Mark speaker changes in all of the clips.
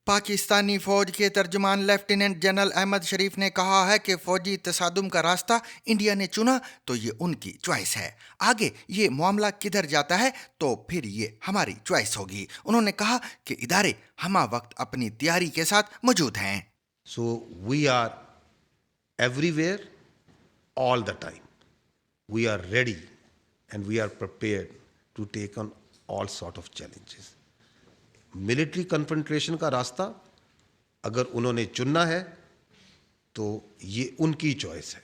Speaker 1: पाकिस्तानी फौज के तर्जुमान lieutenant general Ahmad शरीफ ने कहा है कि फौजी तसादुम का रास्ता इंडिया ने चुना तो ये उनकी चॉइस है। आगे ये मामला किधर जाता है तो फिर ये हमारी चॉइस होगी। उन्होंने कहा कि इदारे हमा वक्त अपनी तैयारी के साथ मौजूद हैं।
Speaker 2: So we are everywhere all the time. We are ready and we are prepared to take on all sort of challenges. Military confrontation का रास्ता अगर उन्होंने चुनना है तो ये उनकी चॉइस है।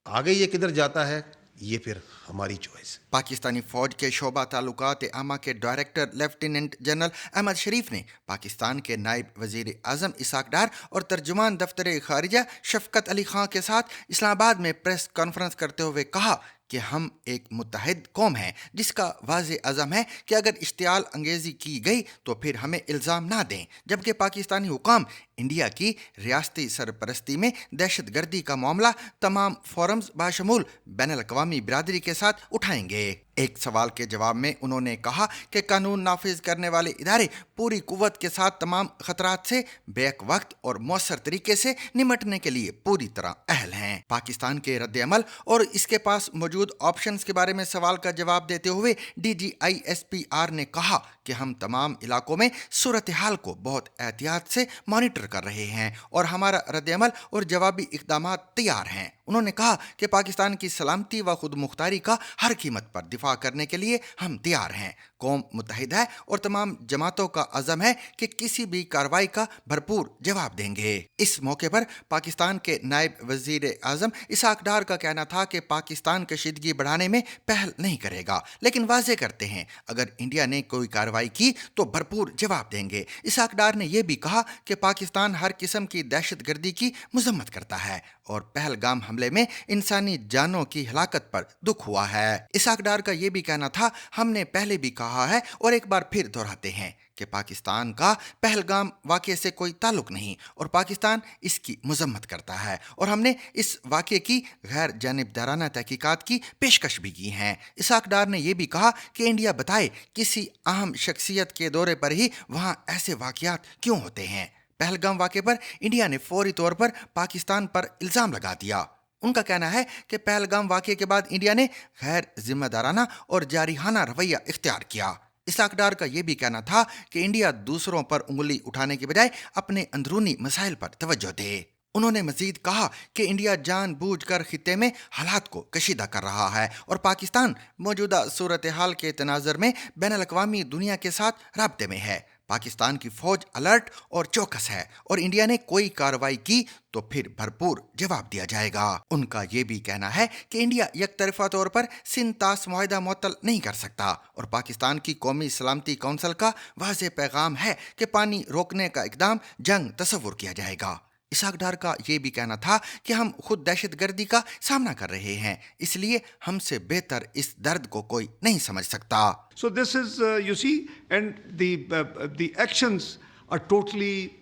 Speaker 2: आगे ये किधर जाता है ये फिर हमारी चॉइस है।
Speaker 1: पाकिस्तानी फौज के शोबा ताल्लुकात आमा के डायरेक्टर लेफ्टिनेंट जनरल अहमद शरीफ ने पाकिस्तान के नायब वजीर आजम इसाक डार और तर्जुमान दफ्तर खारिजा शफकत अली खां के साथ इस्लामाबाद में प्रेस कॉन्फ्रेंस करते हुए कहा कि हम एक मुत्तहिद कौम हैं जिसका वाज़े अज़म है कि अगर इश्तियाल अंगेज़ी की गई तो फिर हमें इल्ज़ाम ना दें, जबकि पाकिस्तानी हुकाम इंडिया की रियासती सरपरस्ती में दहशत गर्दी का मामला तमाम फोरम्स बाशमूल बैनुल-अक़वामी बिरादरी के साथ उठाएंगे। एक सवाल के जवाब में उन्होंने कहा कि कानून नाफिज करने वाले इदारे पूरी कुव्वत के साथ तमाम खतरात से बेक वक्त और मौसर तरीके से निमटने के लिए पूरी तरह अहल हैं। पाकिस्तान के रद्द-ए-अमल और इसके पास मौजूद ऑप्शंस के बारे में सवाल का जवाब देते हुए DGISPR ने कहा कि हम तमाम इलाकों में सूरत हाल को बहुत एहतियात से मॉनिटर कर रहे हैं और हमारा रद्द-ए-अमल और जवाबी इक़दामात तैयार हैं। उन्होंने कहा कि पाकिस्तान की सलामती व खुद मुख्तारी का हर कीमत पर दिफा करने के लिए हम तैयार हैं। कौम मुत्तहिद है और तमाम जमातों का अज़म है कि किसी भी कार्रवाई का भरपूर जवाब देंगे। इस मौके पर पाकिस्तान के नायब वजीर आज़म इसाक डार का कहना था कि पाकिस्तान कशीदगी बढ़ाने में पहल नहीं करेगा, लेकिन वाज़े करते हैं अगर इंडिया ने कोई कार्रवाई की तो भरपूर जवाब देंगे। इसाक डार ने यह भी कहा कि पाकिस्तान हर किस्म की दहशत गर्दी की मजम्मत करता है और पहलगाम हमले में इंसानी जानों की हलाकत पर दुख हुआ है। इसाक डार का यह भी कहना था, हमने पहले भी कहा है और एक बार फिर दोहराते हैं कि पाकिस्तान का पहलगाम वाक़े से कोई ताल्लुक नहीं और पाकिस्तान इसकी मजम्मत करता है और हमने इस वाक़े की गैर जानिबदाराना तहकीकात की पेशकश भी की है। इसाक डार ने यह भी कहा कि इंडिया बताए किसी अहम शख्सियत के दौरे पर ही वहाँ ऐसे वाक़यात क्यों होते हैं। पहलगाम वाक़े पर इंडिया ने फौरी तौर पर पाकिस्तान पर इल्ज़ाम लगा दिया। उनका कहना है कि पहलगाम वाक़े के बाद इंडिया ने गैर जिम्मेदाराना और जारिहाना रवैया इख्तियार किया। इसाक डार का यह भी कहना था कि इंडिया दूसरों पर उंगली उठाने के बजाय अपने अंदरूनी मसाइल पर तवज्जो दे। उन्होंने मजीद कहा कि इंडिया जानबूझकर खित्ते में हालात को कशीदा कर रहा है और पाकिस्तान मौजूदा सूरत हाल के तनाज़ुर में बैनुल-अक़वामी दुनिया के साथ राब्ते में है। पाकिस्तान की फौज अलर्ट और चौकस है और इंडिया ने कोई कार्रवाई की तो फिर भरपूर जवाब दिया जाएगा। उनका ये भी कहना है कि इंडिया यकतरफा तौर पर सिंध-तास मुआहिदा मुअत्तल नहीं कर सकता और पाकिस्तान की कौमी सलामती कौंसिल का वाज़ेह पैगाम है कि पानी रोकने का इक़दाम जंग तसव्वुर किया जाएगा। इसाक डार का ये भी कहना था कि हम खुद दहशत गर्दी का सामना कर रहे हैं, इसलिए हमसे बेहतर इस दर्द को कोई नहीं समझ सकता।
Speaker 3: So this is, you see, and the actions are totally,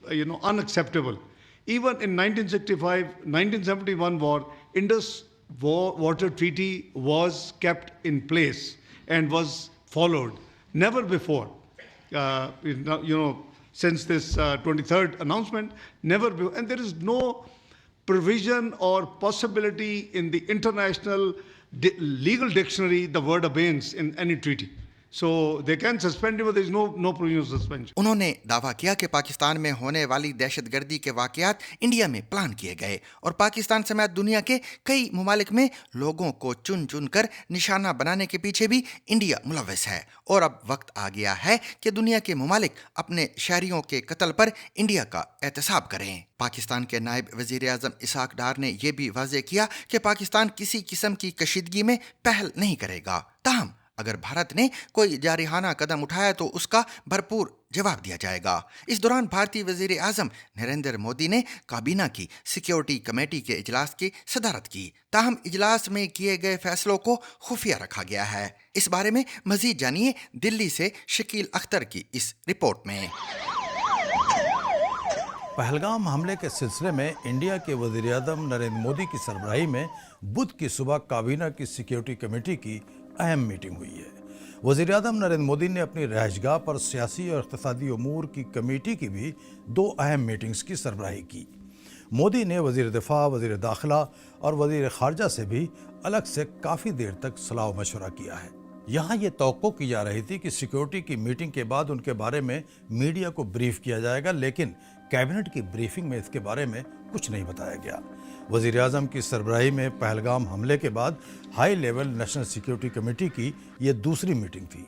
Speaker 3: unacceptable. Even in 1965, 1971 war, Indus Water Treaty was kept in place and was followed. Never before, since this 23rd announcement, never before. And there is no provision or possibility in the international legal dictionary the word abeyance in any treaty. So they can suspend it, but there is no provision of suspension.
Speaker 1: उन्होंने दावा किया कि पाकिस्तान में होने वाली दहशतगर्दी के वाक़यात India में प्लान किए गए और पाकिस्तान समेत दुनिया के कई ममालिक में लोगों को चुन चुन कर निशाना बनाने के पीछे भी इंडिया मुलव्वस है और अब वक्त आ गया है कि दुनिया के ममालिक अपने शहरियों के कत्ल पर इंडिया का एहतसाब करें। पाकिस्तान के नायब वज़ीर आज़म इसाक डार ने यह भी वाज़ेह किया कि पाकिस्तान किसी किस्म की कशीदगी में पहल नहीं करेगा। ताहम अगर भारत ने कोई जारिहाना कदम उठाया तो उसका भरपूर जवाब दिया जाएगा। इस दौरान भारतीय वज़ीर आज़म नरेंद्र मोदी ने काबीना की सिक्योरिटी कमेटी के इजलास की सदारत की। ताहम इजलास में किए गए फैसलों को खुफिया रखा गया है। इस बारे में मज़ीद जानिए दिल्ली से शकील अख्तर की इस रिपोर्ट में।
Speaker 4: पहलगाम हमले के सिलसिले में इंडिया के वज़ीर आज़म नरेंद्र मोदी की सरबराही में बुध की सुबह काबीना की सिक्योरिटी कमेटी की अहम मीटिंग हुई है। वज़ीर आज़म नरेंद्र मोदी ने अपनी रहायशगाह पर सियासी और इक़्तिसादी उमूर की कमेटी की भी 2 अहम मीटिंग्स की सरबराही की। मोदी ने वज़ीर दिफा, वज़ीर दाखिला और वज़ीर ख़ारजा से भी अलग से काफ़ी देर तक सलाह मशवरा किया है। यहाँ ये तवक्को की जा रही थी कि सिक्योरिटी की मीटिंग के बाद उनके बारे में मीडिया को ब्रीफ किया जाएगा, लेकिन कैबिनेट की ब्रीफिंग में इसके बारे में कुछ नहीं बताया गया। वज़ीर आज़म की सरबराही में पहलगाम हमले के बाद high level national security committee की ये दूसरी मीटिंग थी।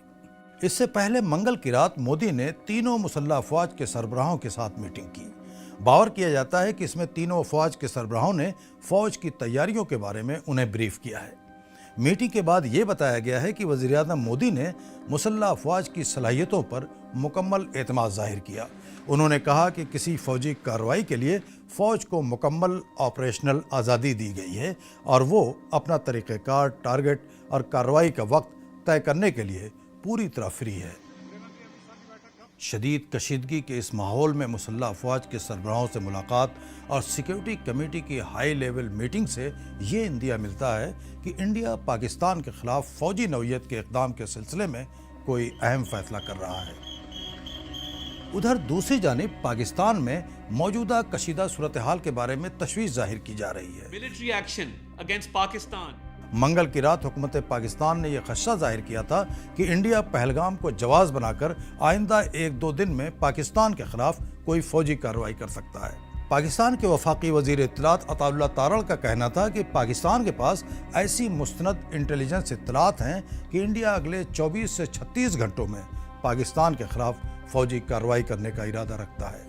Speaker 4: इससे पहले मंगल की रात मोदी ने तीनों मुसल्लह अफवाज के सरबराहों के साथ मीटिंग की। बावर किया जाता है कि इसमें तीनों अफवाज के सरबराहों ने फ़ौज की तैयारियों के बारे में उन्हें ब्रीफ किया है। मीटिंग के बाद ये बताया गया है कि वज़ीर आज़म मोदी ने मुसल्लह अफवाज की सलाहियतों पर मुकम्मल एतमाद ज़ाहिर किया। उन्होंने कहा कि किसी फ़ौजी कार्रवाई के लिए फ़ौज को मुकम्मल ऑपरेशनल आज़ादी दी गई है और वो अपना तरीक़ेकार, टारगेट और कार्रवाई का वक्त तय करने के लिए पूरी तरह फ्री है। शदीद कशीदगी के इस माहौल में मुसल्लह अफवाज के सरबराहों से मुलाकात और सिक्योरिटी कमेटी की हाई लेवल मीटिंग से ये इंदिया मिलता है कि इंडिया पाकिस्तान के खिलाफ फ़ौजी नौयत के इक़दाम के सिलसिले में कोई अहम फैसला कर रहा है। उधर दूसरी जानिब पाकिस्तान में मौजूदा कशीदा सूरत हाल के बारे में तशवीश जाहिर की जा रही है।
Speaker 5: Military action against Pakistan.
Speaker 4: मंगल की रात हुकूमत पाकिस्तान ने यह खदशा जाहिर किया था कि इंडिया पहलगाम को जवाज़ बनाकर आइंदा 1-2 दिन में पाकिस्तान के खिलाफ कोई फौजी कार्रवाई कर सकता है। पाकिस्तान के वफाकी वज़ीर इत्तलात अताउल्लाह तारड़ का कहना था कि पाकिस्तान के पास ऐसी मुस्तनद इंटेलिजेंस इत्तलात हैं कि इंडिया अगले 24 से 36 घंटों में पाकिस्तान के खिलाफ फौजी कार्रवाई करने का इरादा रखता है।